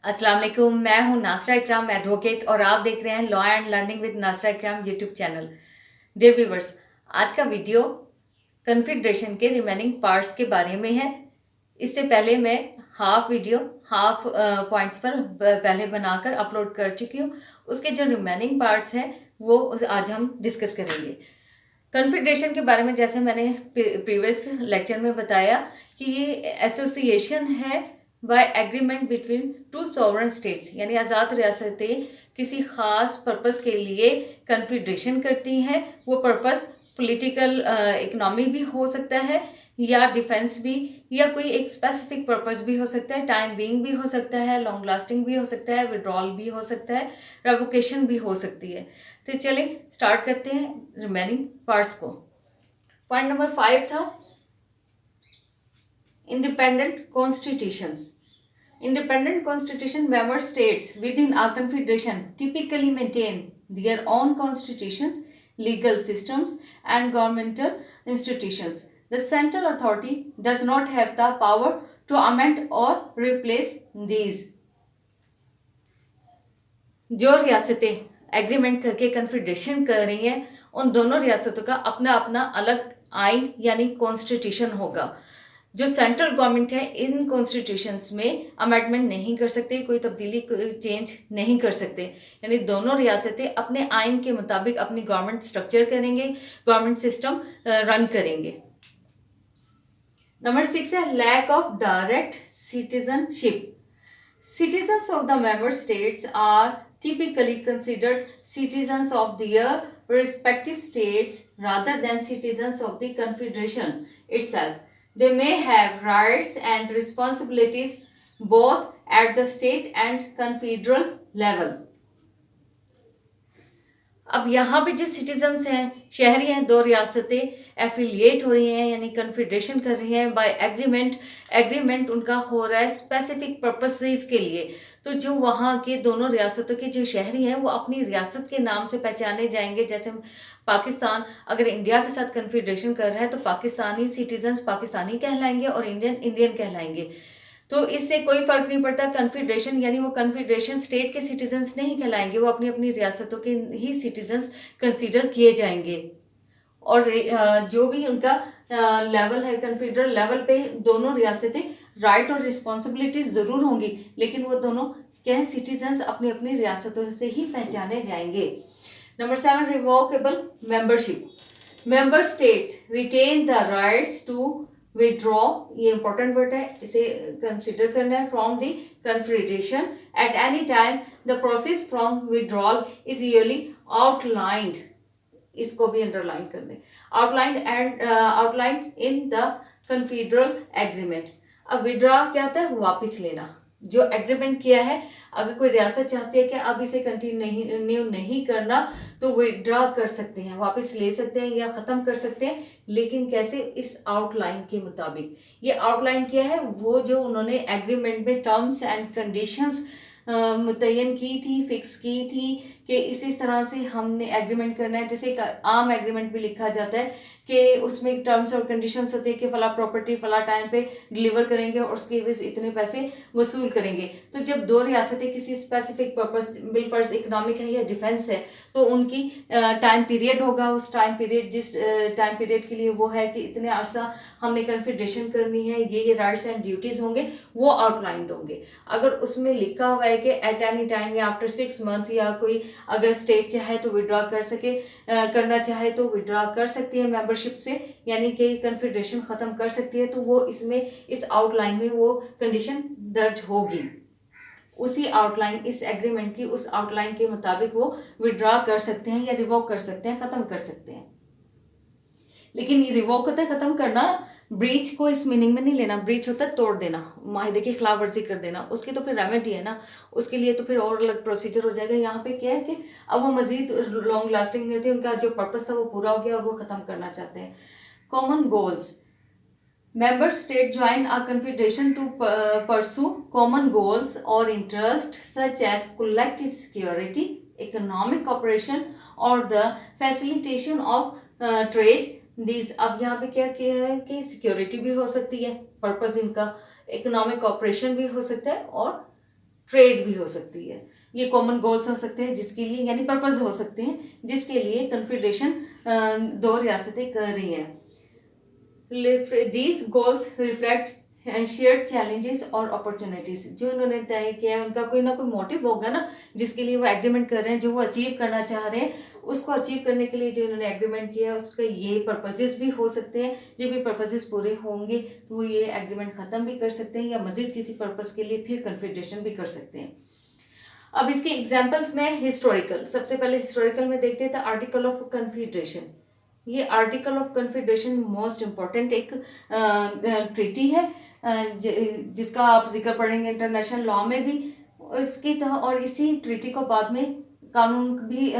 अस्सलाम वालेकुम। मैं हूं नासरा इकराम एडवोकेट और आप देख रहे हैं law and learning with Nashra Ikram YouTube channel. Dear viewers, आज का वीडियो कन्फेडरेशन के रिमेनिंग पार्ट्स के बारे में है। इससे पहले मैं हाफ वीडियो हाफ पॉइंट्स पर पहले बनाकर अपलोड कर चुकी हूँ। उसके जो रिमेनिंग पार्ट्स हैं वो आज हम डिस्कस करेंगे। कन्फेडरेशन के बारे में जैसे मैंने प्रीवियस लेक्चर में बताया कि ये एसोसिएशन है by agreement between two sovereign states, यानी आज़ाद रियासतें किसी ख़ास पर्पस के लिए कन्फेडरेशन करती हैं। वो पर्पस पॉलिटिकल इकोनॉमी भी हो सकता है या डिफेंस भी, या कोई एक स्पेसिफिक पर्पस भी हो सकता है, टाइम बीइंग भी हो सकता है, लॉन्ग लास्टिंग भी हो सकता है, विड्रॉल भी हो सकता है, रेवोकेशन भी हो सकती है। तो चलिए स्टार्ट करते हैं रिमेनिंग पार्ट्स को। पॉइंट नंबर 5 था independent constitutions. Independent constitution member states within a confederation typically maintain their own constitutions, legal systems, and governmental institutions. The central authority does not have the power to amend or replace these. जो रियासतें agreement करके confederation कर रही हैं, उन दोनों रियासतों का अपना अपना अलग आइन यानी कॉन्स्टिट्यूशन होगा। जो सेंट्रल गवर्नमेंट है इन कॉन्स्टिट्यूशंस में अमेंडमेंट नहीं कर सकते, कोई तब्दीली कोई चेंज नहीं कर सकते, यानी दोनों रियासतें अपने आइन के मुताबिक अपनी गवर्नमेंट स्ट्रक्चर करेंगे, गवर्नमेंट सिस्टम रन करेंगे। नंबर 6 है lack of direct citizenship. Citizens of the member states are typically considered citizens of their respective states rather than citizens of the confederation itself. They may have rights and responsibilities both at the state and confederal level. अब यहाँ पे जो citizens हैं, शहरी हैं, दो रियासतें affiliate हो रही हैं यानी कन्फेडरेशन कर रही हैं बाय एग्रीमेंट उनका हो रहा है स्पेसिफिक पर्पसेस के लिए। तो जो वहाँ के दोनों रियासतों के जो शहरी हैं वो अपनी रियासत के नाम से पहचाने जाएंगे। जैसे पाकिस्तान अगर इंडिया के साथ कन्फेडरेशन कर रहा है तो पाकिस्तानी सिटीजन्स पाकिस्तानी कहलाएंगे और इंडियन कहलाएंगे। तो इससे कोई फर्क नहीं पड़ता। कन्फेडरेशन यानी वो कन्फेडरेशन स्टेट के सिटीजन्स नहीं कहलाएंगे, वो अपनी अपनी रियासतों के ही सिटीजन्स कंसीडर किए जाएंगे। और जो भी उनका लेवल है कन्फेडरल लेवल पे, दोनों रियासतें राइट और रिस्पॉन्सिबिलिटीज ज़रूर होंगी, लेकिन वो दोनों क्या है सिटीजन्स अपनी अपनी रियासतों से ही पहचाने जाएंगे। Number 7 revocable membership. Member states retain the rights to withdraw, ये इंपॉर्टेंट वर्ड है, इसे कंसिडर करना है, from the confederation at any time. The process from withdrawal is usually outlined, इसको भी अंडरलाइन कर दें, outlined in the confederal agreement. अब विड्रॉ क्या होता है? वापस लेना। जो एग्रीमेंट किया है, अगर कोई रियासत चाहती है कि अब इसे कंटिन्यू नहीं करना तो विड्रॉ कर सकते हैं, वापस ले सकते हैं या ख़त्म कर सकते हैं, लेकिन कैसे? इस आउटलाइन के मुताबिक। ये आउटलाइन क्या है? वो जो उन्होंने एग्रीमेंट में टर्म्स एंड कंडीशंस मुतय्यन की थी, फिक्स की थी कि इसी तरह से हमने एग्रीमेंट करना है। जैसे एक आम एग्रीमेंट भी लिखा जाता है कि उसमें टर्म्स और कंडीशंस होते हैं कि फला प्रॉपर्टी फला टाइम पे डिलीवर करेंगे और उसके वजह इतने पैसे वसूल करेंगे। तो जब दो रियासतें किसी स्पेसिफिक पर्पस, बिलफर्ज इकोनॉमिक है या डिफेंस है, तो उनकी टाइम पीरियड होगा। उस टाइम पीरियड जिस टाइम पीरियड के लिए वो है कि इतने अरसा हमने कन्फेडरेशन करनी है, ये राइट्स एंड ड्यूटीज़ होंगे, वो आउटलाइंड होंगे। अगर उसमें लिखा हुआ है कि एट एनी टाइम या आफ्टर 6 मंथ, या कोई अगर स्टेट चाहे तो विड्रॉ कर सके, करना चाहे तो विड्रॉ कर सकती है मेंबरशिप से, यानी कि कन्फेडरेशन ख़त्म कर सकती है, तो वो इसमें इस आउटलाइन में वो कंडीशन दर्ज होगी। उसी आउटलाइन, इस एग्रीमेंट की उस आउटलाइन के मुताबिक वो विड्रॉ कर सकते हैं या रिवोक कर सकते हैं, ख़त्म कर सकते हैं। लेकिन ये रिवोक होता है ख़त्म करना, ब्रीच को इस मीनिंग में नहीं लेना। ब्रीच होता है तोड़ देना, माहिदे की खिलाफ वर्जी कर देना, उसकी तो फिर रेमेडी है ना, उसके लिए तो फिर और अलग प्रोसीजर हो जाएगा। यहाँ पे क्या है कि अब वो मजीद लॉन्ग लास्टिंग नहीं होती, उनका जो पर्पस था वो पूरा हो गया और वो ख़त्म करना चाहते हैं। Common goals. Member state join a confederation to pursue common goals or interests such as collective security, economic cooperation, or the facilitation of trade. These, अब यहाँ पे क्या किया है कि सिक्योरिटी भी हो सकती है पर्पस इनका, इकोनॉमिक कॉपरेशन भी हो सकता है और ट्रेड भी हो सकती है। ये कॉमन गोल्स हो सकते हैं जिसके लिए, यानी पर्पस हो सकते हैं जिसके लिए कन्फेडरेशन दो रियासतें कर रही हैं। These goals reflect shared challenges और अपॉर्चुनिटीज। जो उन्होंने तय किया है उनका कोई ना कोई मोटिव होगा ना जिसके लिए वो एग्रीमेंट कर रहे हैं, जो वो अचीव करना चाह रहे हैं उसको अचीव करने के लिए जो उन्होंने एग्रीमेंट किया है उसके ये पर्पजेस भी हो सकते हैं। जब ये पर्पजेस पूरे होंगे तो वो ये एग्रीमेंट ख़त्म भी कर सकते हैं या मजीद किसी पर्पज़ के लिए फिर कन्फेडरेशन भी कर सकते हैं। अब इसके एग्जाम्पल्स में हिस्टोरिकल, सबसे पहले हिस्टोरिकल में देखते हैं तो आर्टिकल ऑफ कन्फेडरेशन। ये article of confederation most important एक ट्रीटी है जिसका आप जिक्र पढ़ेंगे इंटरनेशनल लॉ में भी इसकी तरह, और इसी ट्रीटी को बाद में कानून भी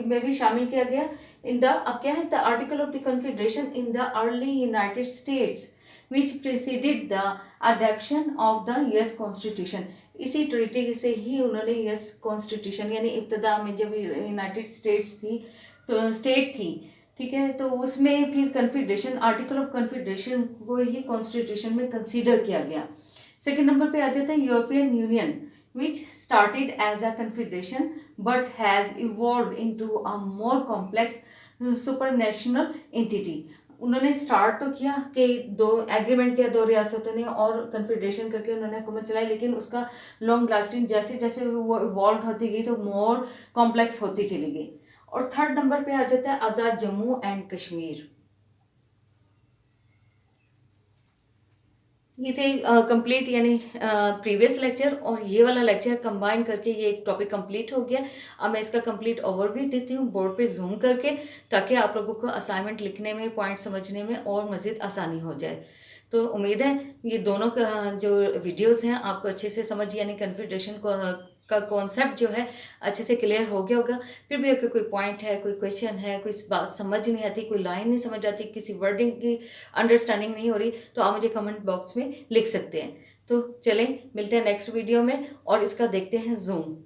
में भी शामिल किया गया। इन द अब क्या है, the article of the confederation in the early United states which preceded the adoption of the US constitution. इसी ट्रीटी से ही उन्होंने यूएस कॉन्स्टिट्यूशन यानी इब्तदा में जब यूनाइटेड स्टेट्स थी तो स्टेट थी, ठीक है, तो उसमें फिर कन्फेडरेशन, आर्टिकल ऑफ कन्फेडरेशन को ही कॉन्स्टिट्यूशन में कंसीडर किया गया। सेकंड नंबर पे आ जाता है European union which started as a confederation but has evolved into a more complex supranational entity। उन्होंने स्टार्ट तो किया कि दो एग्रीमेंट किया दो रियासतों ने और कन्फेडरेशन करके उन्होंने हुकूमत चलाई, लेकिन उसका लॉन्ग लास्टिंग जैसे जैसे वो इवॉल्व होती गई तो मोर कॉम्प्लेक्स होती चली गई। और थर्ड नंबर पे आ जाता है आज़ाद जम्मू एंड कश्मीर। ये थे कंप्लीट यानी प्रीवियस लेक्चर और ये वाला लेक्चर कंबाइन करके ये एक टॉपिक कंप्लीट हो गया। अब मैं इसका कंप्लीट ओवरव्यू देती हूँ बोर्ड पे जूम करके, ताकि आप लोगों को असाइनमेंट लिखने में, पॉइंट समझने में और मज़ीद आसानी हो जाए। तो उम्मीद है ये दोनों का जो वीडियोस हैं आपको अच्छे से समझ, यानी कन्फेडरेशन को का कॉन्सेप्ट जो है अच्छे से क्लियर हो गया होगा। फिर भी अगर कोई पॉइंट है, कोई क्वेश्चन है, कोई बात समझ नहीं आती, कोई लाइन नहीं समझ आती, किसी वर्डिंग की अंडरस्टैंडिंग नहीं हो रही, तो आप मुझे कमेंट बॉक्स में लिख सकते हैं। तो चलें मिलते हैं नेक्स्ट वीडियो में और इसका देखते हैं जूम।